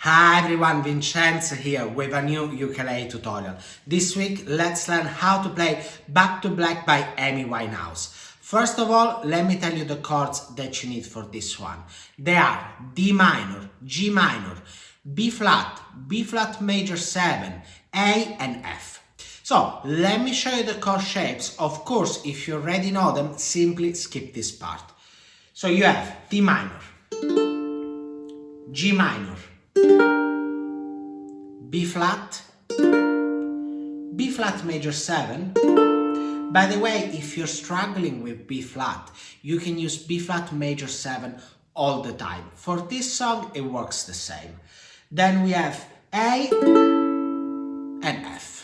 Hi everyone, Vincenzo here with a new ukulele tutorial. This week, let's learn how to play Back to Black by Amy Winehouse. First of all, let me tell you the chords that you need for this one. They are D minor, G minor, B flat major 7, A and F. So, let me show you the chord shapes. Of course, if you already know them, simply skip this part. So you have D minor, G minor, B flat major 7. By the way, if you're struggling with B flat, you can use B flat major 7 all the time. For this song, it works the same. Then we have A and F.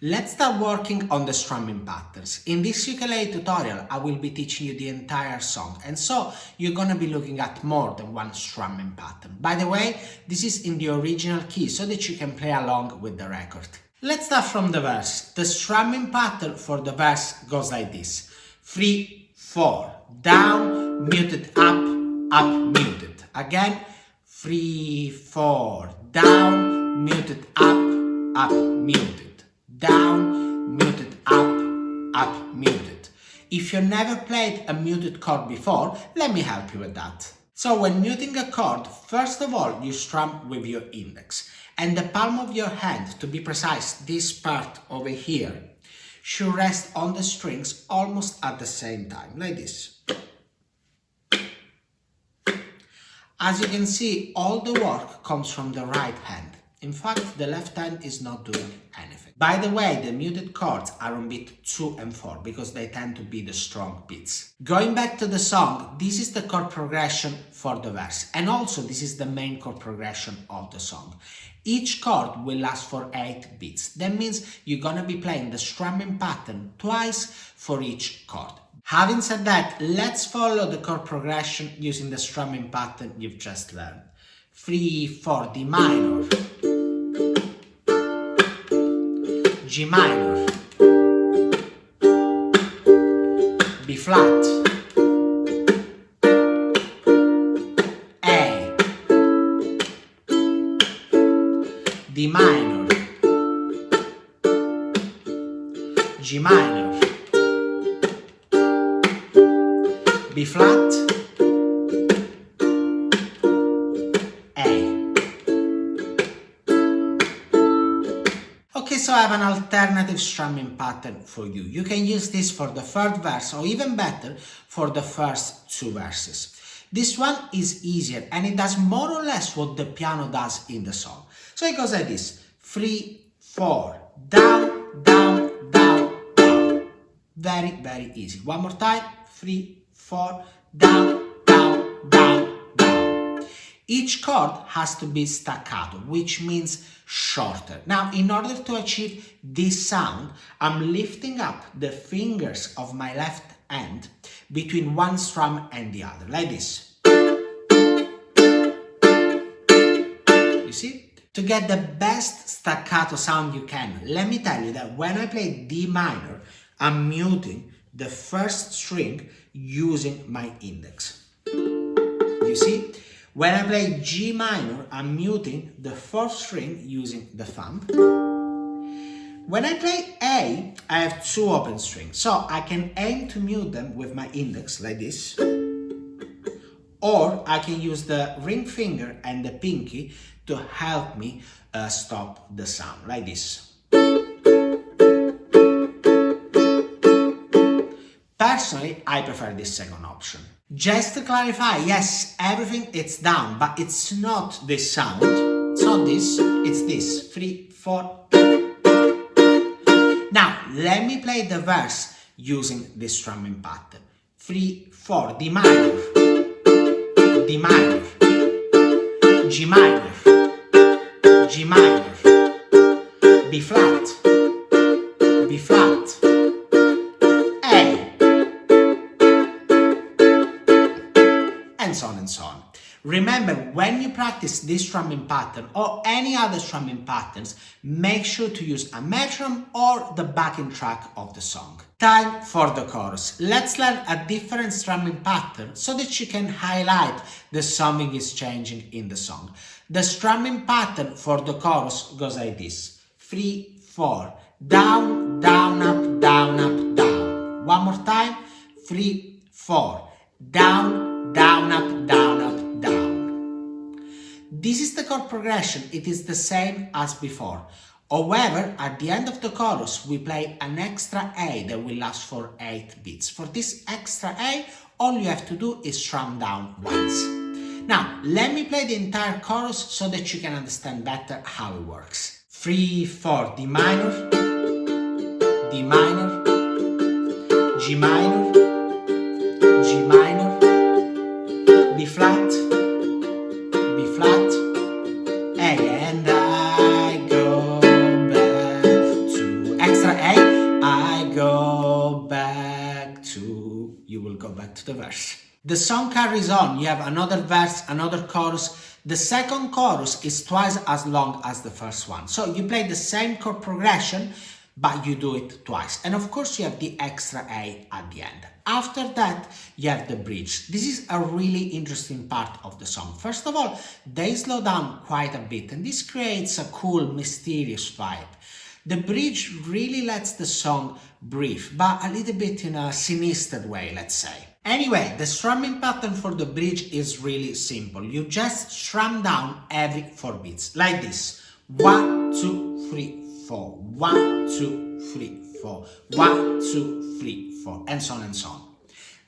Let's start working on the strumming patterns. In this ukulele tutorial, I will be teaching you the entire song, and so you're gonna be looking at more than one strumming pattern. By the way, this is in the original key so that you can play along with the record. Let's start from the verse. The strumming pattern for the verse goes like this: 3, 4, down, muted, up, muted. Again, 3, 4, down, muted, up, muted. Down, muted, up, muted. If you've never played a muted chord before, let me help you with that. So when muting a chord, first of all, you strum with your index. And the palm of your hand, to be precise, this part over here, should rest on the strings almost at the same time, like this. As you can see, all the work comes from the right hand. In fact, the left hand is not doing anything. By the way, the muted chords are on beat 2 and 4 because they tend to be the strong beats. Going back to the song, this is the chord progression for the verse, and also this is the main chord progression of the song. Each chord will last for 8 beats. That means you're gonna be playing the strumming pattern twice for each chord. Having said that, let's follow the chord progression using the strumming pattern you've just learned. 3, 4, D minor, G minor, B flat, A, D minor, G minor, B flat, Okay, so I have an alternative strumming pattern for you. You can use this for the third verse, or even better, for the first 2 verses. This one is easier and it does more or less what the piano does in the song. So it goes like this: 3, 4, down, down, down, down. Very, very easy. One more time: 3, 4, down, down, down, down. Each chord has to be staccato, which means shorter. Now, in order to achieve this sound, I'm lifting up the fingers of my left hand between one strum and the other, like this. You see? To get the best staccato sound you can, let me tell you that when I play D minor, I'm muting the first string using my index. You see? When I play G minor, I'm muting the 4th string using the thumb. When I play A, I have 2 open strings, so I can aim to mute them with my index, like this. Or I can use the ring finger and the pinky to help me stop the sound, like this. Personally, I prefer this second option. Just to clarify, yes, everything is down, but it's not this sound. It's not this, it's this. 3, 4. Now, let me play the verse using this strumming pattern. 3, 4, D minor, D minor, G minor, G minor, B flat, B flat, A, and so on and so on. Remember, when you practice this strumming pattern or any other strumming patterns, make sure to use a metronome or the backing track of the song. Time for the chorus. Let's learn a different strumming pattern so that you can highlight that something is changing in the song. The strumming pattern for the chorus goes like this. 3, 4, down, down, up, down, up, down. One more time. 3, 4, down, down, up, down, up, down. This is the chord progression. It is the same as before. However, at the end of the chorus, we play an extra A that will last for 8 beats. For this extra A, all you have to do is strum down once. Now, let me play the entire chorus so that you can understand better how it works. 3, 4, D minor, D minor, G minor, G minor, B flat, B flat, A, and I go back to extra A, I go back to, you will go back to the verse. The song carries on, you have another verse, another chorus. The second chorus is twice as long as the first one. So you play the same chord progression, but you do it twice. And of course you have the extra A at the end. After that, you have the bridge. This is a really interesting part of the song. First of all, they slow down quite a bit, and this creates a cool, mysterious vibe. The bridge really lets the song breathe, but a little bit in a sinister way, let's say. Anyway, the strumming pattern for the bridge is really simple. You just strum down every 4 beats, like this. 1, 2, 3, 4. 1, 2, 3, 4. 1, 2, 3, 4. And so on and so on.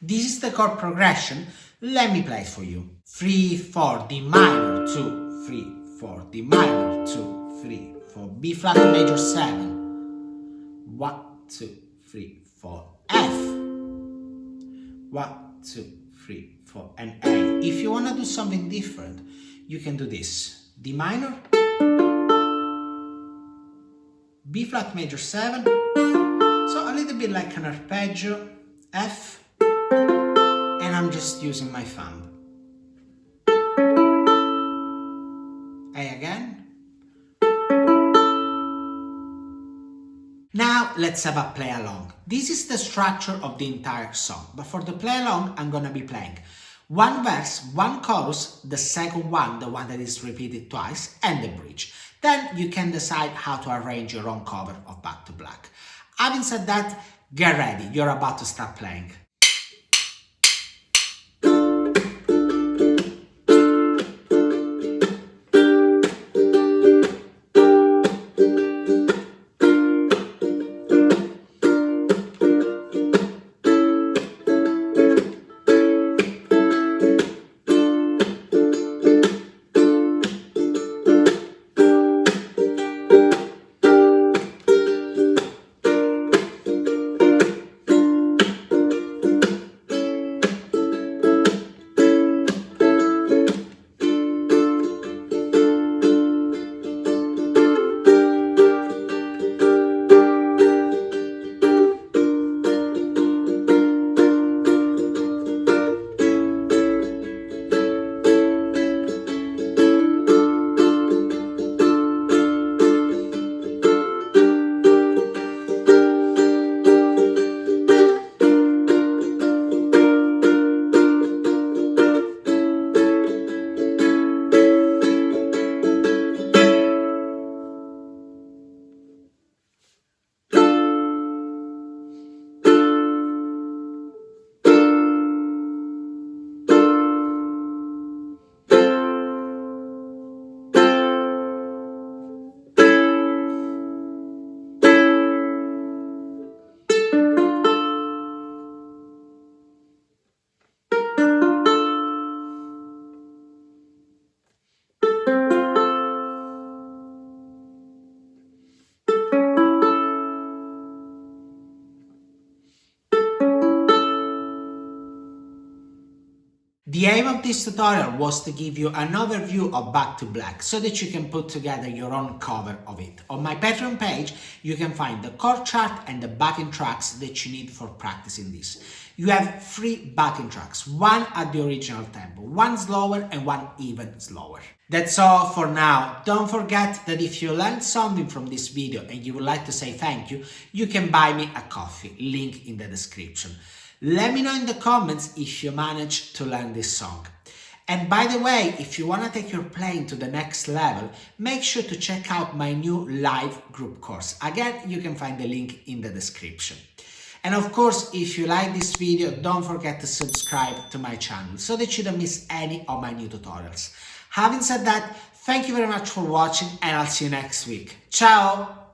This is the chord progression. Let me play it for you. 3, 4, D minor, 2, 3, 4. D minor, 2, 3, 4. B flat major 7. 1, 2, 3, 4. F. 1, 2, 3, 4, and A. If you want to do something different, you can do this. D minor, B flat major 7, so a little bit like an arpeggio, F, and I'm just using my thumb. A again. Now let's have a play along. This is the structure of the entire song, but for the play along I'm gonna be playing one verse, one chorus, the second one, the one that is repeated twice, and the bridge. Then you can decide how to arrange your own cover of Back to Black. Having said that, get ready, you're about to start playing. The aim of this tutorial was to give you an overview of Back to Black so that you can put together your own cover of it. On my Patreon page, you can find the chord chart and the backing tracks that you need for practicing this. You have 3 backing tracks, one at the original tempo, one slower and one even slower. That's all for now. Don't forget that if you learned something from this video and you would like to say thank you, you can buy me a coffee, link in the description. Let me know in the comments if you managed to learn this song. And by the way, if you want to take your playing to the next level, make sure to check out my new live group course. Again, you can find the link in the description. And of course, if you like this video, don't forget to subscribe to my channel so that you don't miss any of my new tutorials. Having said that, thank you very much for watching and I'll see you next week. Ciao!